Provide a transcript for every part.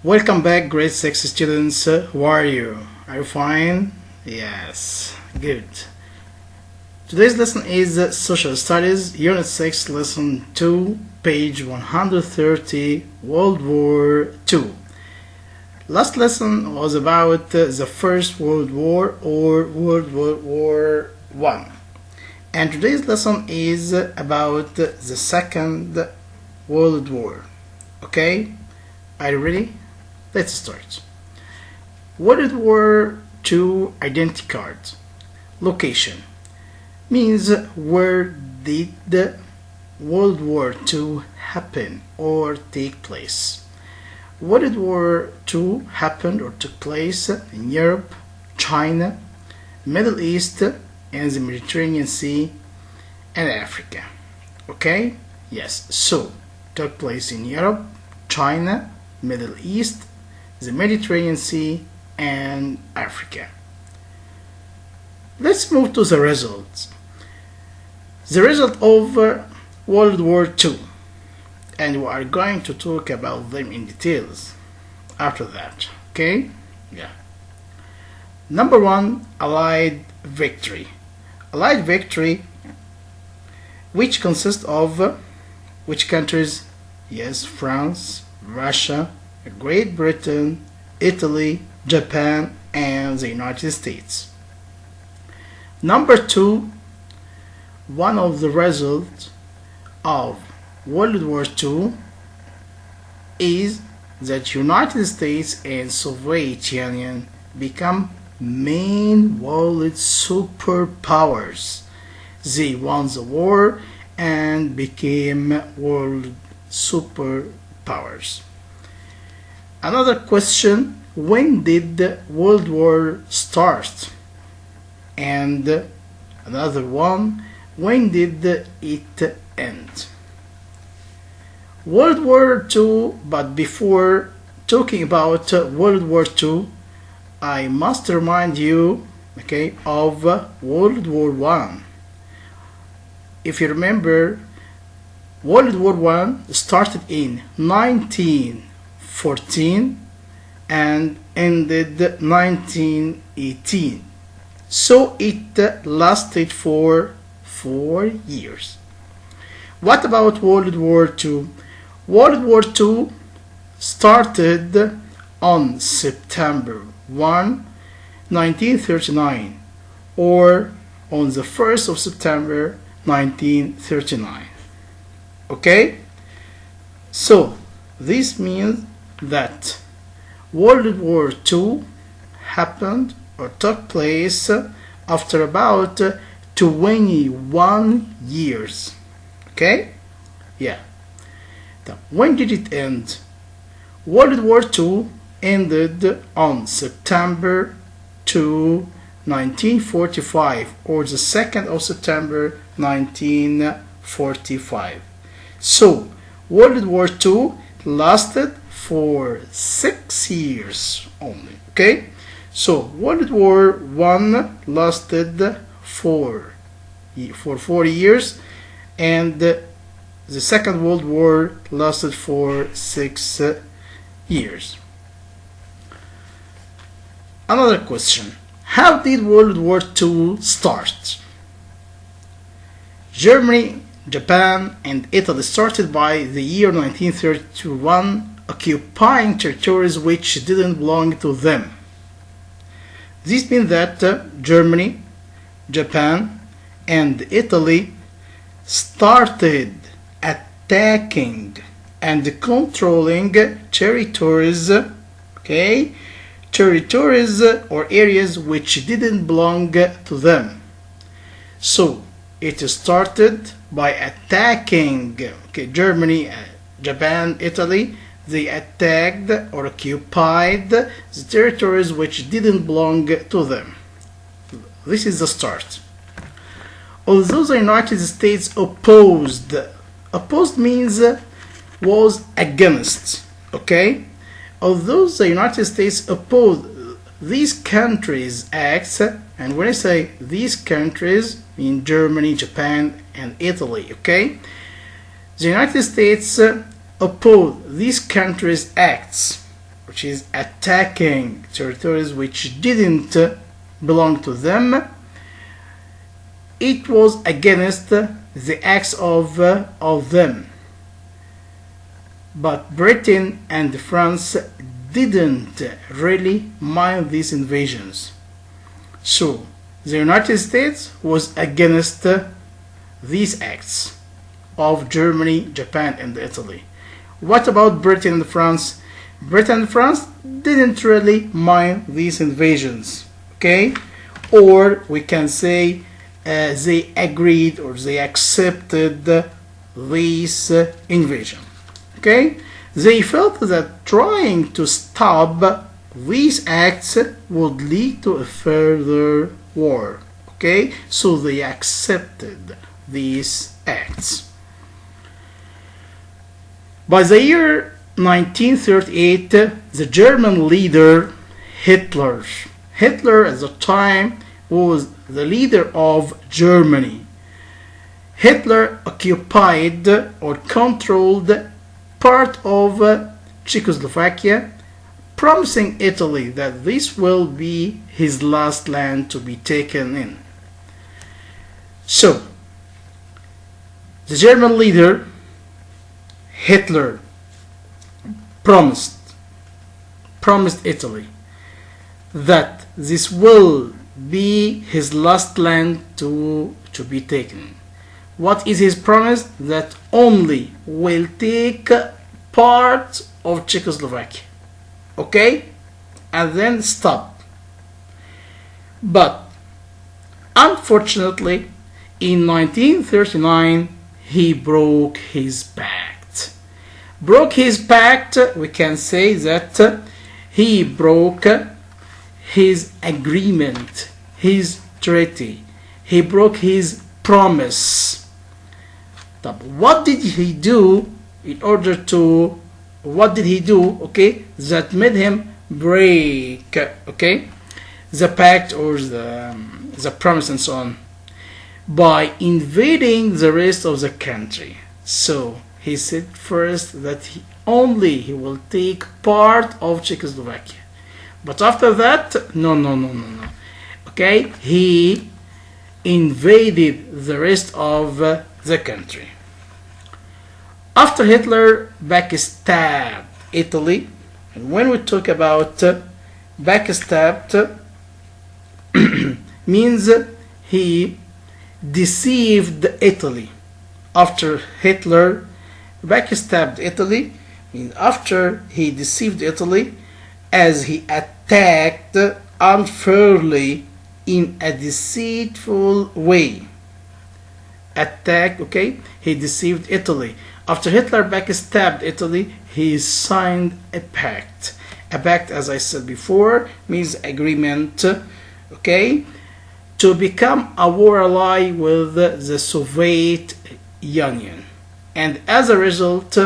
Welcome back, grade 6 students. How are you? Are you fine? Yes, good. Today's lesson is Social Studies, Unit 6, Lesson 2, page 130, World War II. Last lesson was about the First World War or World War I. And today's lesson is about the Second World War. Okay? Are you ready? Let's start. World War II identity card. Location means where did World War II happen or take place. World War II happened or took place in Europe, China, Middle East, and the Mediterranean Sea, and Africa. Okay? Yes, so took place in Europe, China, Middle East, the Mediterranean Sea, and Africa. Let's move to the results. The result of World War II, and we are going to talk about them in details after that. Okay? Yeah. Number one, Allied victory. Allied victory, which consists of which countries? Yes, France, Russia, Great Britain, Italy, Japan, and the United States. Number two, one of the results of World War II is that United States and Soviet Union become main world superpowers. They won the war and became world superpowers. Another question, when did World War start? And another one, when did it end? World War II, but before talking about World War II, I must remind you, okay, of World War I. If you remember, World War I started in 1914 and ended 1918. So it lasted for 4 years. What about World War II? World War II started on September 1, 1939, or on the 1st of September 1939. Okay? So, this means that World War II happened or took place after about 21 years. Okay? Yeah. Now, when did it end? World War II ended on September 2, 1945, or the 2nd of September 1945. So, World War II lasted for 6 years only. Okay? So, World War I lasted for 4 years, and the Second World War lasted for 6 years. Another question. How did World War II start? Germany, Japan, and Italy started by the year 1931 occupying territories which didn't belong to them. This means that Germany, Japan, and Italy started attacking and controlling territories, okay, territories or areas which didn't belong to them. So it started by attacking, okay, Germany, Japan, Italy. They attacked or occupied the territories which didn't belong to them. This is the start. Although the United States opposed means was against, okay? Although the United States opposed these countries' acts, and when I say these countries, I mean Germany, Japan, and Italy, okay? The United States opposed these countries' acts, which is attacking territories which didn't belong to them, it was against the acts of them. But Britain and France didn't really mind these invasions. So the United States was against these acts of Germany, Japan, and Italy. What about Britain and France? Britain and France didn't really mind these invasions, okay? Or we can say they agreed or they accepted this invasion, okay? They felt that trying to stop these acts would lead to a further war, okay? So they accepted these acts. By the year 1938, the German leader Hitler at the time was the leader of Germany. Hitler occupied or controlled part of Czechoslovakia, promising Italy that this will be his last land to be taken in. So, the German leader Hitler promised Italy that this will be his last land to be taken. What is his promise? That only will take part of Czechoslovakia, okay, and then stop. But unfortunately, in 1939 he broke his pact. We can say that he broke his agreement, his treaty. He broke his promise. What did he do okay, that made him break, okay, the pact or the promise and so on? By invading the rest of the country. So he said first that he will take part of Czechoslovakia. But after that, no. Okay, he invaded the rest of the country. After Hitler backstabbed Italy, and when we talk about backstabbed, means he deceived Italy. After Hitler backstabbed Italy, means after he deceived Italy, as he attacked unfairly in a deceitful way. He deceived Italy. After Hitler backstabbed Italy, he signed a pact. A pact, as I said before, means agreement, okay, to become a war ally with the Soviet Union. And as a result,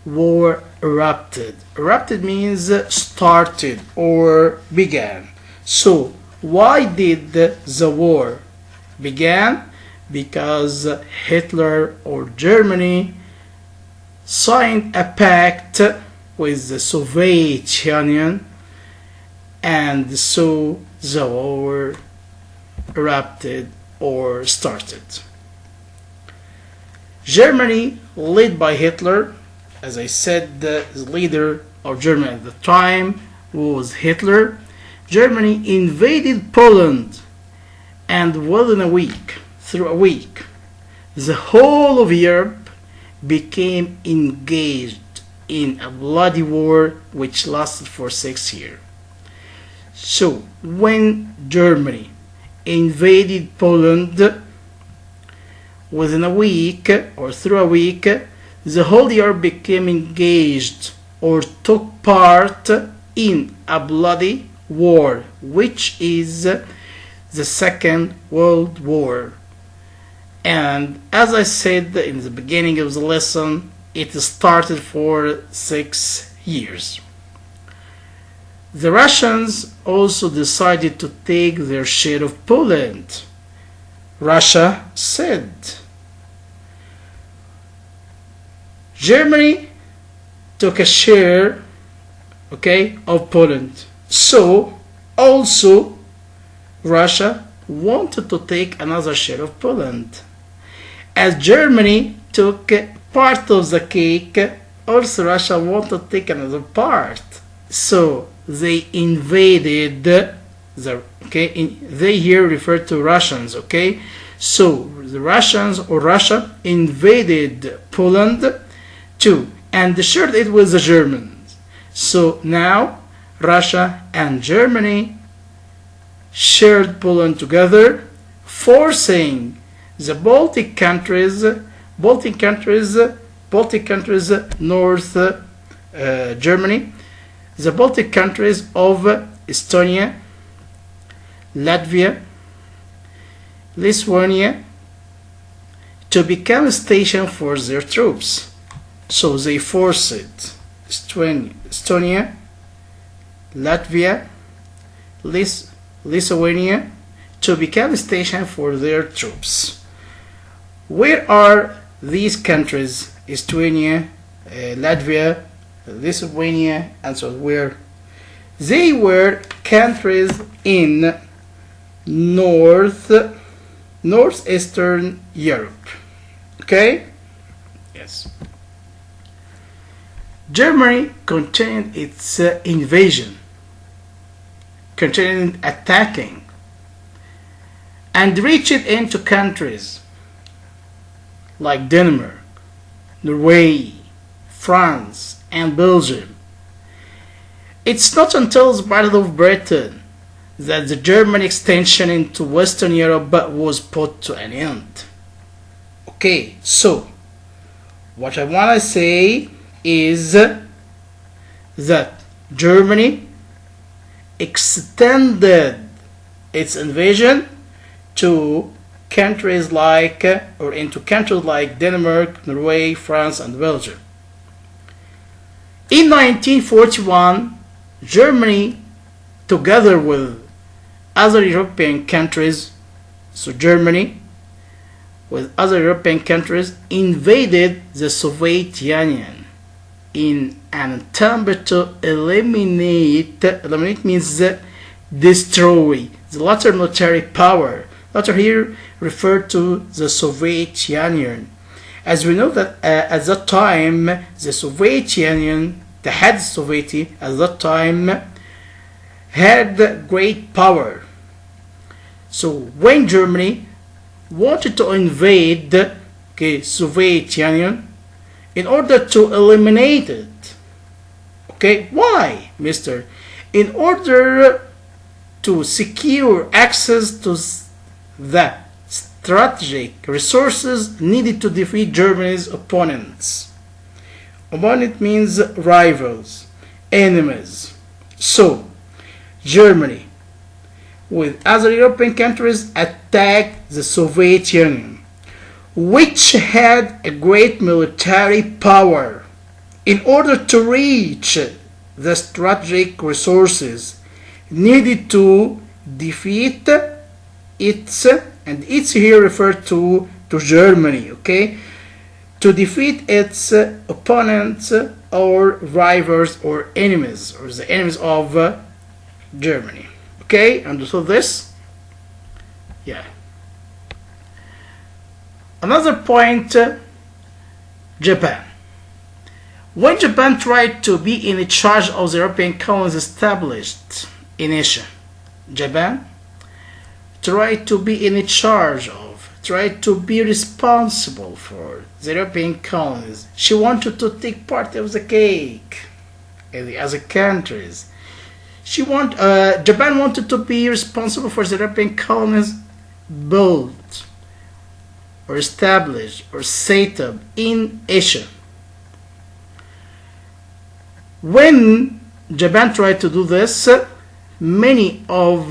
war erupted. Erupted means started or began. So why did the war began? Because Hitler or Germany signed a pact with the Soviet Union, and so the war erupted or started. Germany, led by Hitler, as I said, the leader of Germany at the time was Hitler. Germany invaded Poland, and within a week, the whole of Europe became engaged in a bloody war which lasted for 6 years. So, when Germany invaded Poland, within a week or through a week, the whole Europe became engaged or took part in a bloody war, which is the Second World War. And as I said in the beginning of the lesson, it started for 6 years. The Russians also decided to take their share of Poland. Russia said. Germany took a share okay, of Poland. So also Russia wanted to take another share of Poland. As Germany took part of the cake, also Russia wanted to take another part. So they invaded they here refer to Russians, okay? So the Russians or Russia invaded Poland too and shared it with the Germans. So now Russia and Germany shared Poland together, forcing the Baltic countries, North Germany, the Baltic countries of Estonia, Latvia, Lithuania, to become a station for their troops. So they forced Estonia, Latvia, Lithuania to become a station for their troops. Where are these countries? Estonia, Latvia, Lithuania, and so where? They were countries in northeastern Europe. Okay? Yes. Germany continued its invasion, continued attacking, and reached into countries like Denmark, Norway, France, and Belgium. It's not until the Battle of Britain that the German extension into Western Europe was put to an end. Okay, so what I want to say is that Germany extended its invasion to countries like Denmark, Norway, France, and Belgium. In 1941, Germany, together with other European countries, so Germany with other European countries, invaded the Soviet Union in an attempt to eliminate means destroy the latter military power. Latter here referred to the Soviet Union. As we know that at that time, the Soviet Union, the head Soviet at that time, had great power. So when Germany wanted to invade Soviet Union in order to eliminate it, why, mister? In order to secure access to the strategic resources needed to defeat Germany's opponents. Opponent means rivals, enemies. So, Germany, with other European countries, attacked the Soviet Union, which had a great military power. In order to reach the strategic resources needed to defeat its, and its here referred to Germany, to defeat its opponents or rivals or enemies, or the enemies of Germany. Understood this? Yeah. Another point, Japan. When Japan tried to be in charge of the European colonies established in Asia, Japan tried to be in charge of, tried to be responsible for the European colonies. She wanted to take part of the cake in the other countries. Japan wanted to be responsible for the European colonies built or established or set up in Asia. When Japan tried to do this, many of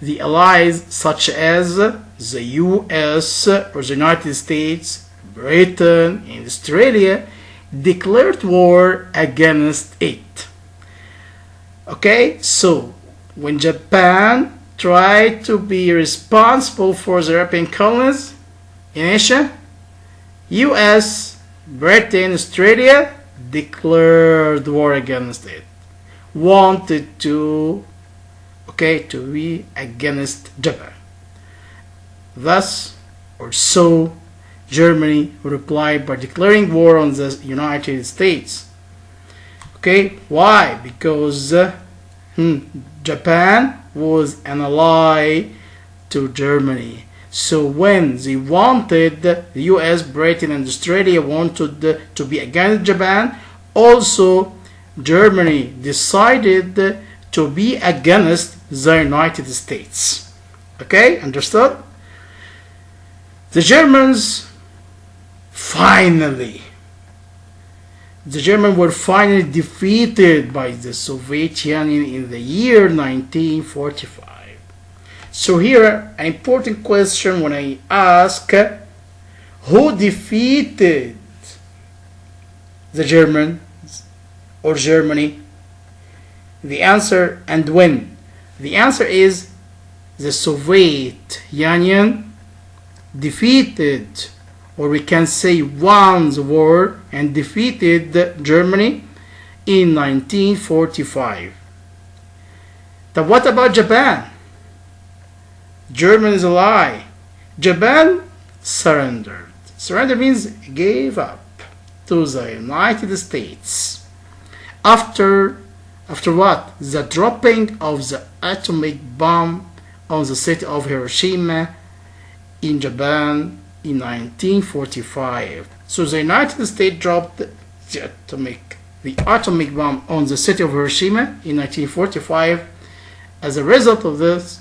the allies, such as the US or the United States, Britain, and Australia, declared war against it. So when Japan tried to be responsible for the European colonies in Asia, US, Britain, Australia declared war against it. wanted to be against Japan. Thus, or so, Germany replied by declaring war on the United States. Okay, why? Because Japan was an ally to Germany. So when they wanted, the US, Britain, and Australia wanted to be against Japan, also Germany decided to be against the United States. Okay, understood? The Germans were finally defeated by the Soviet Union in the year 1945. So here, an important question when I ask, who defeated the Germans or Germany? The answer, and when? The answer is the Soviet Union defeated, or we can say won the war and defeated Germany in 1945. Now what about Japan? Germany is a lie. Japan surrendered. Surrender means gave up to the United States. After what? The dropping of the atomic bomb on the city of Hiroshima in Japan in 1945. So the United States dropped the atomic bomb on the city of Hiroshima in 1945. As a result of this,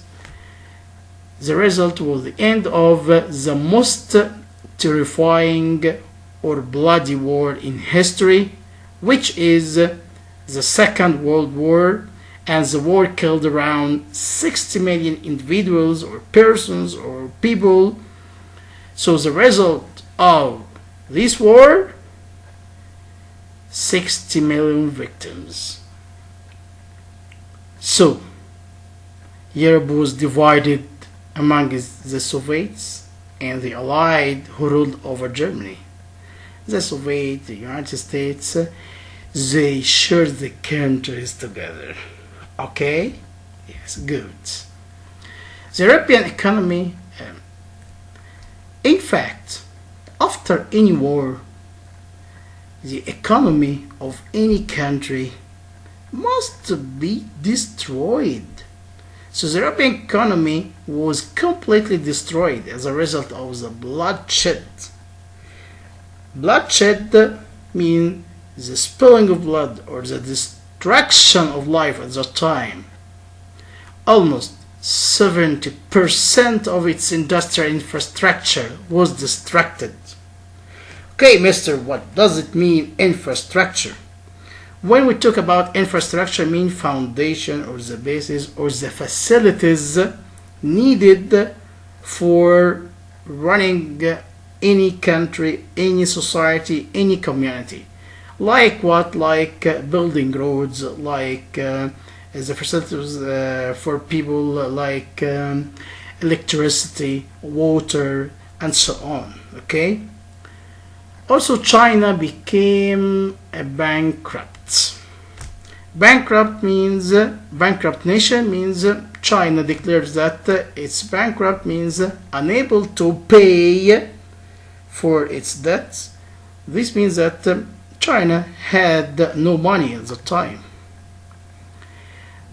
the result was the end of the most terrifying or bloody war in history, which is the Second World War, and the war killed around 60 million individuals or persons or people. So the result of this war, 60 million victims. So Europe was divided among the Soviets and the Allied who ruled over Germany. The Soviets, the United States, they shared the countries together. Okay? Yes, good. The European economy, in fact, after any war, the economy of any country must be destroyed. So the European economy was completely destroyed as a result of the bloodshed. Bloodshed means the spilling of blood or the destruction of life at that time. Almost 70% of its industrial infrastructure was destructed. Okay, mister, what does it mean, infrastructure? When we talk about infrastructure, mean foundation or the basis or the facilities needed for running any country, any society, any community. Like what? Like building roads, like the facilities for people, like electricity, water, and so on. Okay. Also, China became a bankrupt. Bankrupt nation means China declares that it's bankrupt, means unable to pay for its debts. This means that China had no money at the time.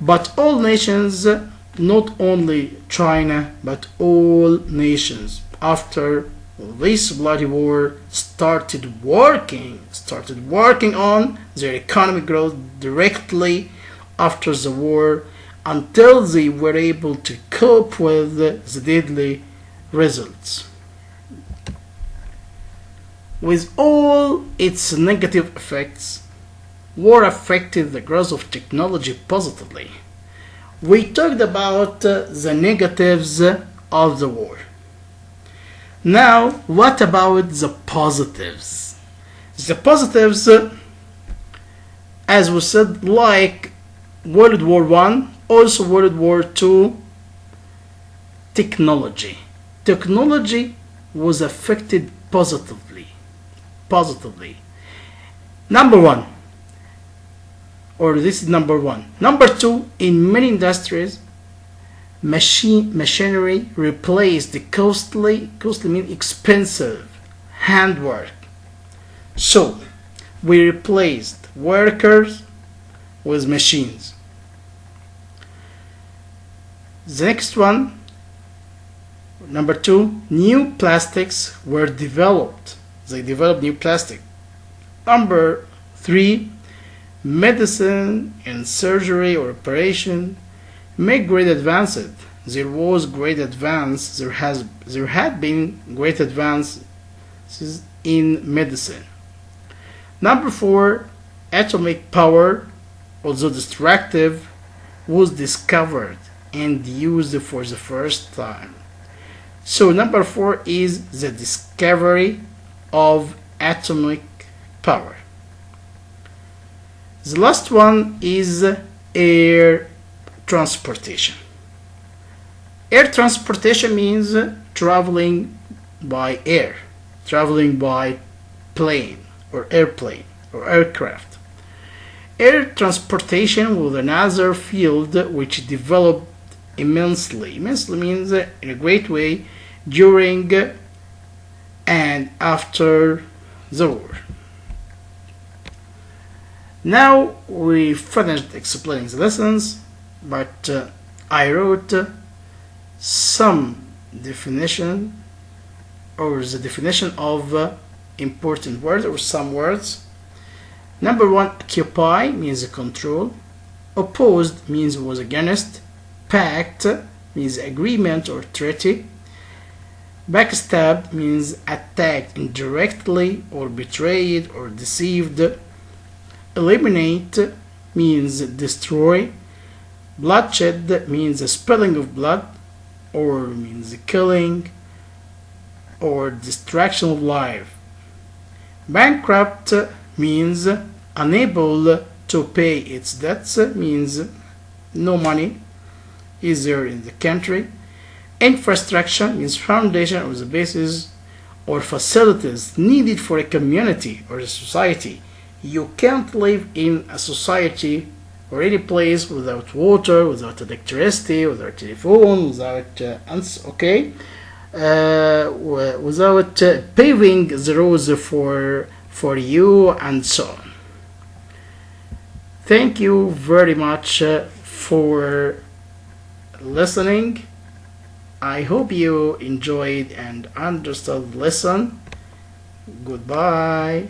But all nations, not only China, but all nations, after this bloody war started working on their economic growth directly after the war until they were able to cope with the deadly results. With all its negative effects, war affected the growth of technology positively. We talked about the negatives of the war. Now, what about the positives? The positives, as we said, like World War I, also World War II, technology. Technology was affected positively. Number one, or this is number one. Number two, in many industries, machinery replaced the costly means expensive handwork. So we replaced workers with machines. The next one, number two, new plastics were developed. They developed new plastic. Number three, medicine and surgery or operation make great advances. There was great advance. There had been great advances in medicine. Number four, atomic power, although destructive, was discovered and used for the first time. So number four is the discovery of atomic power. The last one is air transportation. Air transportation means traveling by air, traveling by plane or airplane or aircraft. Air transportation was another field which developed immensely. Immensely means in a great way during and after the war. Now we finished explaining the lessons, but I wrote some definition or the definition of important words or some words. Number one, occupy means control. Opposed means was against. Pact means agreement or treaty. Backstab means attacked indirectly or betrayed or deceived. Eliminate means destroy. Bloodshed means the spilling of blood or means the killing or destruction of life. Bankrupt means unable to pay its debts, means no money is there in the country. Infrastructure means foundation or the basis or facilities needed for a community or a society. You can't live in a society or any place without water, without electricity, without telephone, without without paving the roads for you and so on. Thank you very much for listening. I hope you enjoyed and understood the lesson. Goodbye.